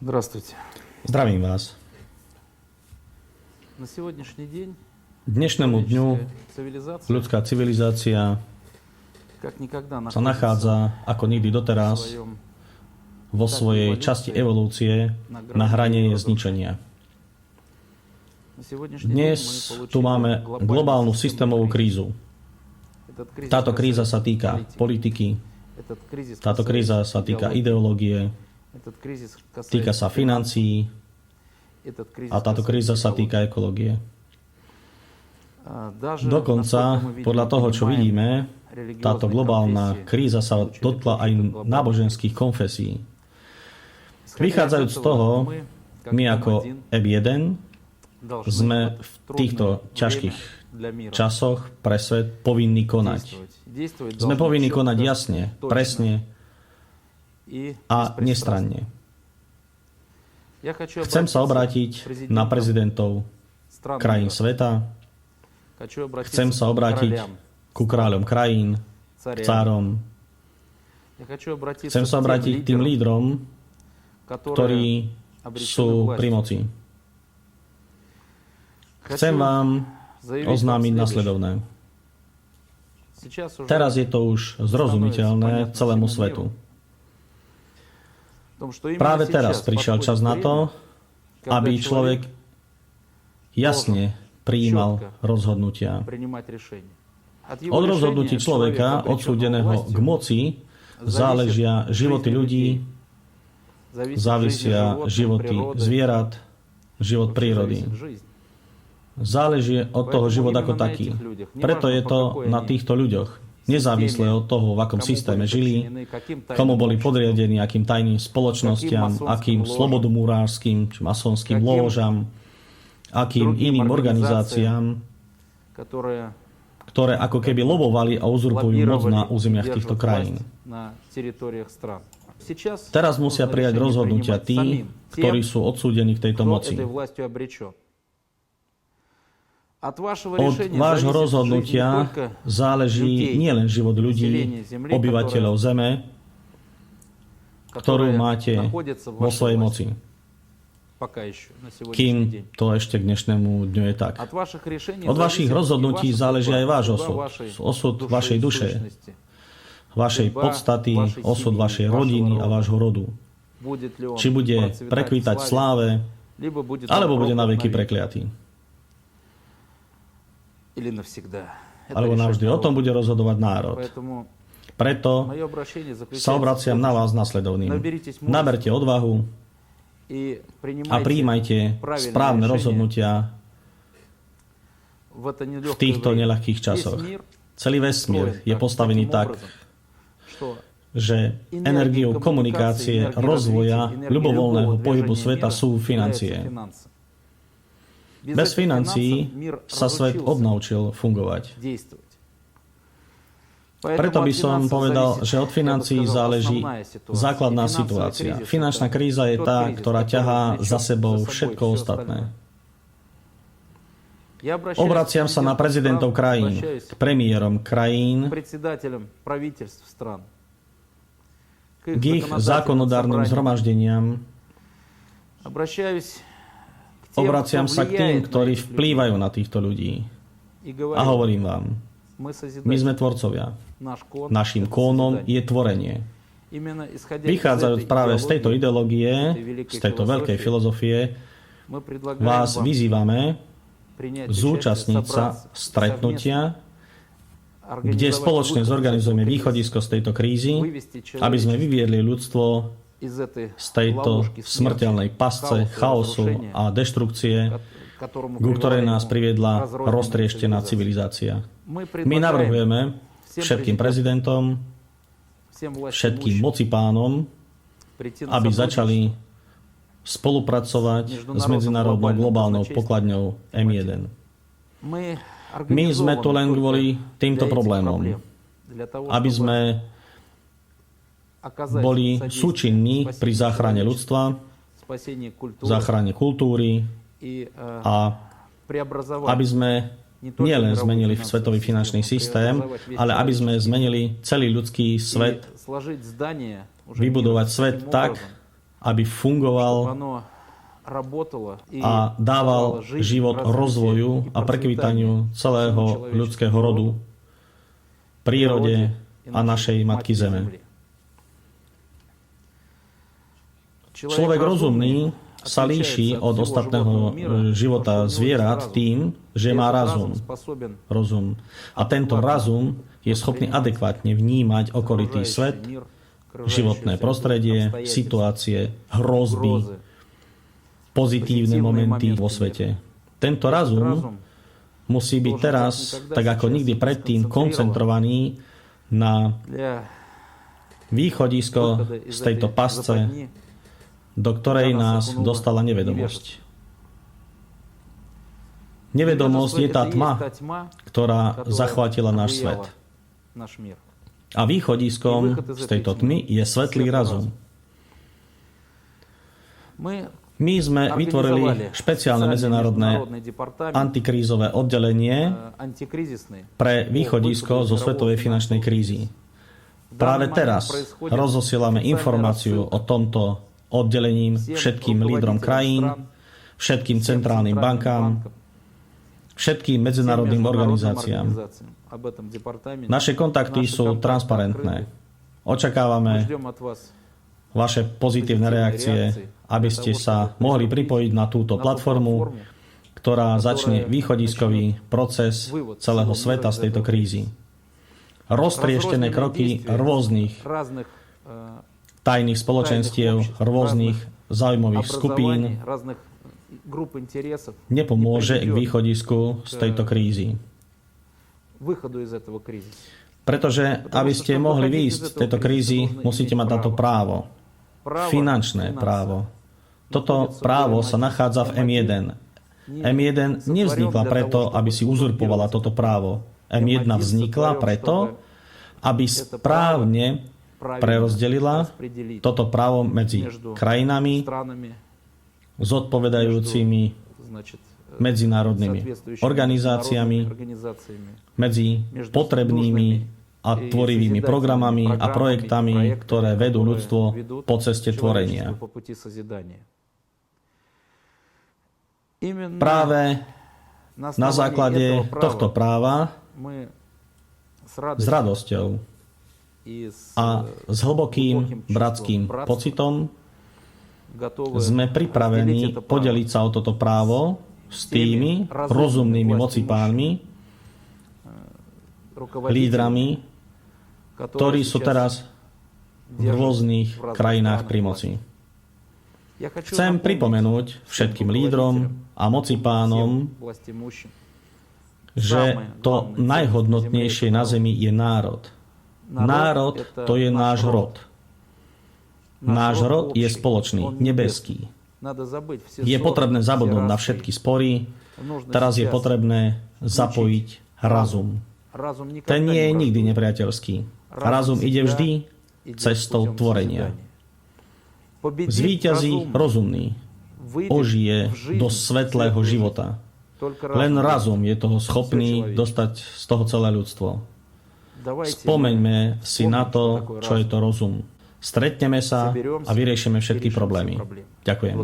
Здравствуйте. Zdravím vás. На сегодняшний день Dnešnému dňu цивилизация ľudská civilizácia как никогда sa nachádza ako nikdy в doteraz своем vo svojej časti evolúcie na hrane zničenia. на сегодняшний Dnes день мы tu получили máme globálnu системную systémovú krízu. Этот кризис Táto kríza касается sa týka politiky, Этот кризис táto kríza sa týka ideológie, Этот кризис týka sa financií Этот кризис a táto kríza sa экологии. týka ekológie. Даже, Dokonca, насколько мы видим, podľa toho, čo понимаем, vidíme, религиозные táto globálna конфессии kríza sa получили dotkla aj какой-то глобальный náboženských konfesí. Исходя Vychádzajúc из z этого, toho, мы, как my Дом ako один, EB1 должны sme в v трудное týchto время ťažkých для мира časoch pre svet povinní konať. Действовать Sme должны povinní четко, konať jasne, точно presne и a беспристрастно. nestranne. Я хочу Chcem sa obrátiť na prezidentov стран krajín мира. sveta, Хочу обратиться chcem sa к obrátiť королям, ku kráľom krajín, k царям. cárom, Я хочу обратиться chcem sa к obrátiť k tým lídrom, которые ktorí обречены sú властью. pri moci. Хочу Chcem vám заявить вам oznámiť следующее. nasledovné. Сейчас уже Teraz je to už zrozumiteľné celému svetu. в том, что именно Práve сейчас teraz prišiel čas na to, когда aby človek jasne prijímal четко rozhodnutia. принимать решения. От его Od rozhodnutí решения človeka, человека, odsúdeného обреченного k moci, záležia životy ľudí, зависит závisia жизнь животных, životy природы, zvierat, život вообще prírody. зависит жизнь. Záleží od toho život ako taký. Preto je to na týchto ľuďoch. Nezávisle od toho, v akom systéme žili, komu boli podriadení, akým tajným spoločnostiam, akým slobodomurárským či masonským lôžam, akým iným organizáciám, которые ktoré ako keby lobovali a uzurpujú moc na лоббировали, územiach держат týchto власть krajín. на территориях стран. Сейчас Teraz musia нужно prijať решение rozhodnutia принимать tí, самим, ktorí тем, sú odsúdení k tejto кто moci. этой властью обречен. От вашего Od решения vášho зависит жизнь не rozhodnutia только záleží ľudí, nielen život ľudí, населения Земли, obyvateľov Zeme, ktorú которые máte находятся в vo вашей svojej власти. moci. Пока еще, на сегодняшний Kým день. to ešte k dnešnému dňu je tak. От ваших решений Od vašich зависит и rozhodnutí ваша záleží судьба, aj váš судьба osud, вашей osud души vašej и duše, сущности. vašej Судьба podstaty, вашej osud семьи, vašej вашего rodiny a рода. vášho rodu. Будет ли он Či bude процветать prekvitať в v славе, sláve, либо будет alebo он bude na проклят veky навеки, prekliatý. или навсегда. Это Alebo решение navždy. O tom народа. bude rozhodovať národ. Поэтому Preto мое обращение sa заключается obraciam в том, na vás nasledovným. Nabеритесь мужества Naberte odvahu и a príjmajte правильные správne решения rozhodnutia в это v нелегкое týchto время. neľahkých časoch. Весь мир Celý vesmír устроен je так- postavený таким tak, образом, что že energiou komunikácie, rozvoja, ľubovoľného pohybu sveta sú financie. Bez financií sa svet odnaučil fungovať. Preto by som povedal, že od financií záleží základná situácia. Finančná kríza je tá, ktorá ťahá za sebou všetko ostatné. Obraciam sa na prezidentov krajín, k premiérom krajín, k ich zákonodárnym zhromaždeniam. Obraciam sa k tým, ktorí vplývajú na týchto ľudí. A hovorím vám, my sme tvorcovia. Naším kónom je tvorenie. Vychádzajúc práve z tejto ideológie, z tejto veľkej filozofie, vás vyzývame zúčastniť sa stretnutia, kde spoločne zorganizujeme východisko z tejto krízy, aby sme vyviedli ľudstvo z tejto smrteľnej pasce, chaosu a deštrukcie, ku ktorej nás priviedla roztrieštená civilizácia. My navrhujeme všetkým prezidentom, všetkým mocipánom, aby začali spolupracovať s medzinárodnou globálnou pokladňou M1. My sme tu len kvôli týmto problémom, aby sme boli súčinní pri záchrane ľudstva, záchrane kultúry a aby sme nielen zmenili svetový finančný systém, ale aby sme zmenili celý ľudský svet, vybudovať svet tak, aby fungoval a dával život rozvoju a prekvitaniu celého ľudského rodu, prírode a našej Matky Zeme. Človek rozumný sa líši od ostatného života zvierat tým, že má rozum. A tento razum je schopný adekvátne vnímať okolitý svet, životné prostredie, situácie, hrozby, pozitívne momenty vo svete. Tento razum musí byť teraz, tak ako nikdy predtým, koncentrovaný na východisko z tejto pasce, do ktorej nás dostala nevedomosť. Nevedomosť je tá tma, ktorá zachvátila náš svet. A východiskom z tejto tmy je svetlý razum. My sme vytvorili špeciálne medzinárodné antikrízové oddelenie pre východisko zo svetovej finančnej krízy. Práve teraz rozosielame informáciu o tomto oddelením všetkým lídrom krajín, všetkým centrálnym bankám, všetkým medzinárodným organizáciám. Naše kontakty sú transparentné. Očakávame vaše pozitívne reakcie, aby ste sa mohli pripojiť na túto platformu, ktorá začne východiskový proces celého sveta z tejto krízy. Roztrieštené kroky rôznych tajných spoločenstiev, rôznych záujmových skupín nepomôže k východisku z tejto krízy. Pretože, aby ste mohli výjsť z tejto krízy, musíte mať na to právo. Finančné právo. Toto právo sa nachádza v M1. M1 nevznikla preto, aby si uzurpovala toto právo. M1 vznikla preto, aby správne prerozdelila toto právo medzi krajinami, zodpovedajúcimi medzinárodnými organizáciami, medzi potrebnými a tvorivými programami a projektami, ktoré vedú ľudstvo po ceste tvorenia. Práve na základe tohto práva s radosťou a s hlbokým bratským pocitom sme pripravení podeliť sa o toto právo s tými rozumnými mocipánmi, lídrami, ktorí sú teraz v rôznych krajinách pri moci. Chcem pripomenúť všetkým lídrom a mocipánom, že to najhodnotnejšie na zemi je národ. Národ to je náš rod. Náš rod je spoločný, nebeský. Je potrebné zabudnúť na všetky spory, teraz je potrebné zapojiť razum. Ten nie je nikdy nepriateľský. Razum ide vždy cestou tvorenia. Zvíťazí rozumný. Ožije do svetlého života. Len razum je toho schopný dostať z toho celé ľudstvo. Spomeňme si na to, čo je to rozum. Stretneme sa a vyriešime všetky problémy. Ďakujem.